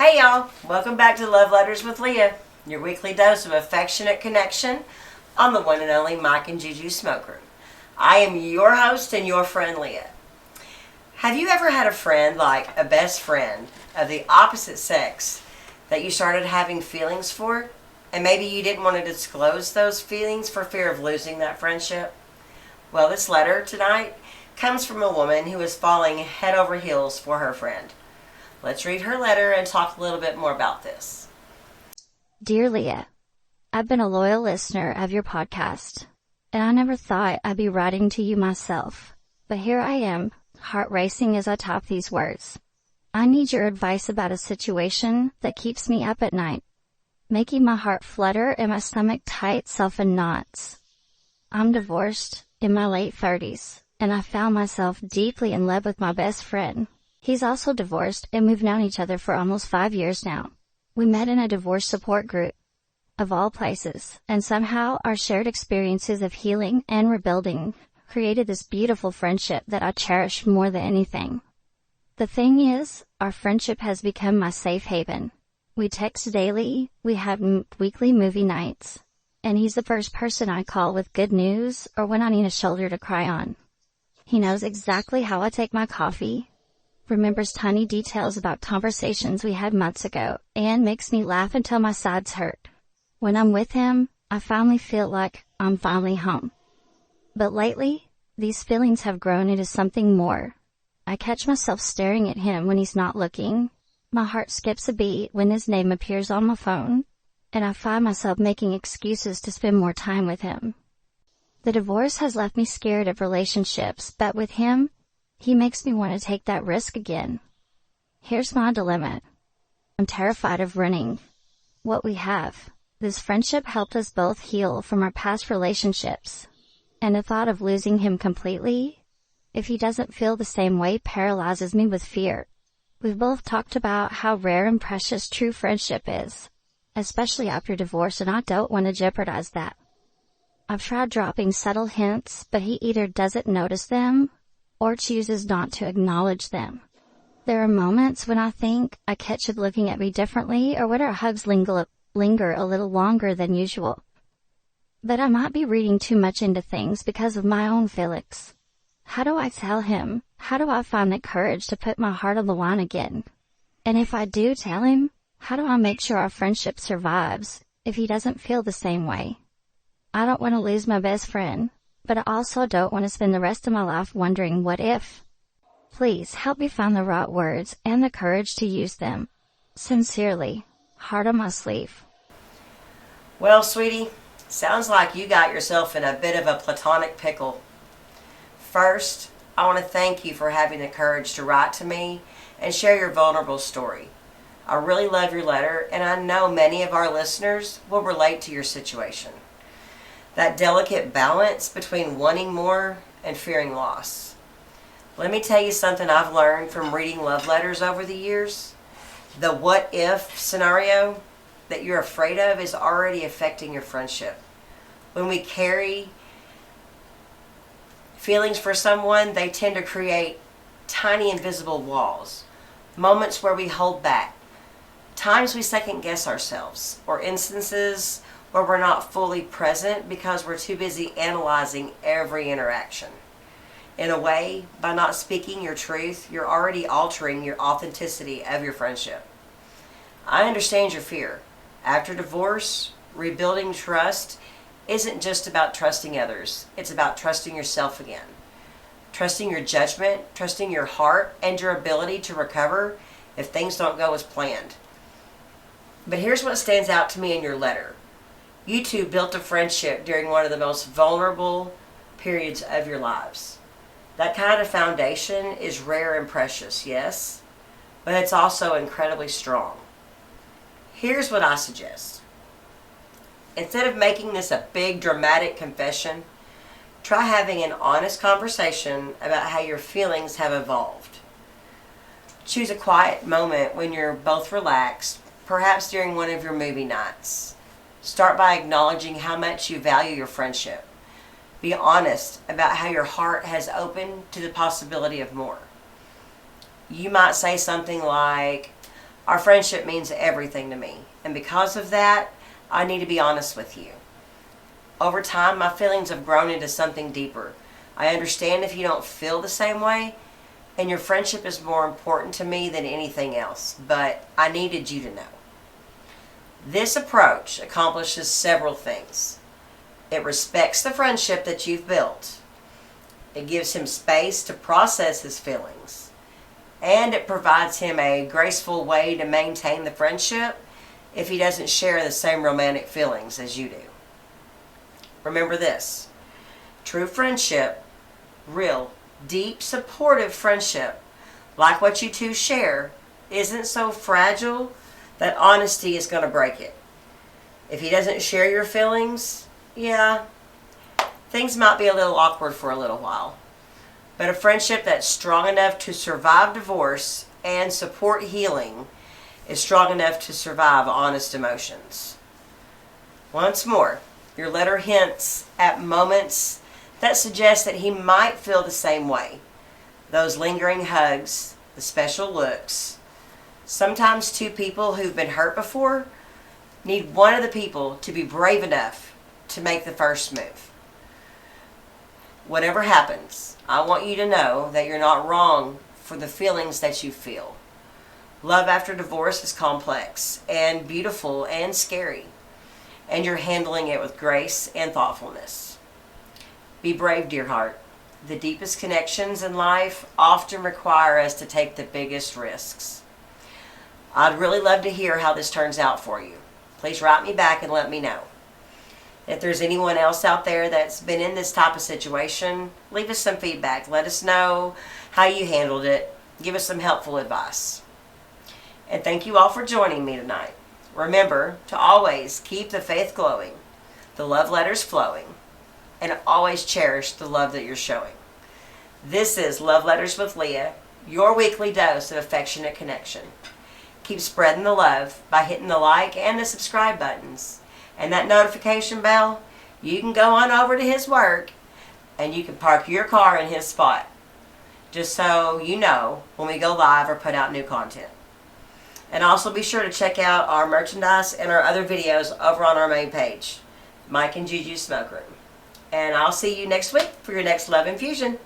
Hey y'all, welcome back to Love Letters with Leah, your weekly dose of affectionate connection on the one and only Mike and Juju Smoke Room. I am your host and your friend Leah. Have you ever had a friend, like a best friend of the opposite sex, that you started having feelings for, and maybe you didn't want to disclose those feelings for fear of losing that friendship? Well, this letter tonight comes from a woman who is falling head over heels for her friend. Let's read her letter and talk a little bit more about this. Dear Leah, I've been a loyal listener of your podcast, and I never thought I'd be writing to you myself. But here I am, heart racing as I type these words. I need your advice about a situation that keeps me up at night, making my heart flutter and my stomach tie itself in knots. I'm divorced in my late 30s, and I found myself deeply in love with my best friend. He's also divorced, and we've known each other for almost 5 years now. We met in a divorce support group, of all places, and somehow our shared experiences of healing and rebuilding created this beautiful friendship that I cherish more than anything. The thing is, our friendship has become my safe haven. We text daily, we have weekly movie nights, and he's the first person I call with good news or when I need a shoulder to cry on. He knows exactly how I take my coffee, remembers tiny details about conversations we had months ago, and makes me laugh until my sides hurt. When I'm with him, I finally feel like I'm finally home. But lately, these feelings have grown into something more. I catch myself staring at him when he's not looking. My heart skips a beat when his name appears on my phone, and I find myself making excuses to spend more time with him. The divorce has left me scared of relationships, but with him, he makes me want to take that risk again. Here's my dilemma. I'm terrified of running what we have. This friendship helped us both heal from our past relationships, and the thought of losing him completely, if he doesn't feel the same way, paralyzes me with fear. We've both talked about how rare and precious true friendship is, especially after divorce, and I don't want to jeopardize that. I've tried dropping subtle hints, but he either doesn't notice them or chooses not to acknowledge them. There are moments when I think I catch him looking at me differently, or when our hugs linger a little longer than usual. But I might be reading too much into things because of my own feelings. How do I tell him? How do I find the courage to put my heart on the line again? And if I do tell him, how do I make sure our friendship survives if he doesn't feel the same way? I don't want to lose my best friend, but I also don't want to spend the rest of my life wondering what if. Please help me find the right words and the courage to use them. Sincerely, heart on my sleeve. Well, sweetie, sounds like you got yourself in a bit of a platonic pickle. First, I want to thank you for having the courage to write to me and share your vulnerable story. I really love your letter, and I know many of our listeners will relate to your situation. That delicate balance between wanting more and fearing loss. Let me tell you something I've learned from reading love letters over the years. The what if scenario that you're afraid of is already affecting your friendship. When we carry feelings for someone, they tend to create tiny invisible walls. Moments where we hold back. Times we second guess ourselves, or instances where we're not fully present because we're too busy analyzing every interaction. In a way, by not speaking your truth, you're already altering your authenticity of your friendship. I understand your fear. After divorce, rebuilding trust isn't just about trusting others. It's about trusting yourself again. Trusting your judgment, trusting your heart, and your ability to recover if things don't go as planned. But here's what stands out to me in your letter. You two built a friendship during one of the most vulnerable periods of your lives. That kind of foundation is rare and precious, yes, but it's also incredibly strong. Here's what I suggest. Instead of making this a big dramatic confession, try having an honest conversation about how your feelings have evolved. Choose a quiet moment when you're both relaxed, perhaps during one of your movie nights. Start by acknowledging how much you value your friendship. Be honest about how your heart has opened to the possibility of more. You might say something like, Our friendship means everything to me, and because of that, I need to be honest with you. Over time, my feelings have grown into something deeper. I understand if you don't feel the same way, and your friendship is more important to me than anything else, but I needed you to know. This approach accomplishes several things. It respects the friendship that you've built. It gives him space to process his feelings. And it provides him a graceful way to maintain the friendship if he doesn't share the same romantic feelings as you do. Remember this: true friendship, real, deep, supportive friendship, like what you two share, isn't so fragile that honesty is going to break it. If he doesn't share your feelings, yeah, things might be a little awkward for a little while. But a friendship that's strong enough to survive divorce and support healing is strong enough to survive honest emotions. Once more, your letter hints at moments that suggest that he might feel the same way. Those lingering hugs, the special looks. Sometimes two people who've been hurt before need one of the people to be brave enough to make the first move. Whatever happens, I want you to know that you're not wrong for the feelings that you feel. Love after divorce is complex and beautiful and scary, and you're handling it with grace and thoughtfulness. Be brave, dear heart. The deepest connections in life often require us to take the biggest risks. I'd really love to hear how this turns out for you. Please write me back and let me know. If there's anyone else out there that's been in this type of situation, leave us some feedback. Let us know how you handled it. Give us some helpful advice. And thank you all for joining me tonight. Remember to always keep the faith glowing, the love letters flowing, and always cherish the love that you're showing. This is Love Letters with Leah, your weekly dose of affectionate connection. Keep spreading the love by hitting the like and the subscribe buttons. And that notification bell, you can go on over to his work and you can park your car in his spot, just so you know when we go live or put out new content. And also be sure to check out our merchandise and our other videos over on our main page, Mike and Juju's Smoke Room. And I'll see you next week for your next Love Infusion.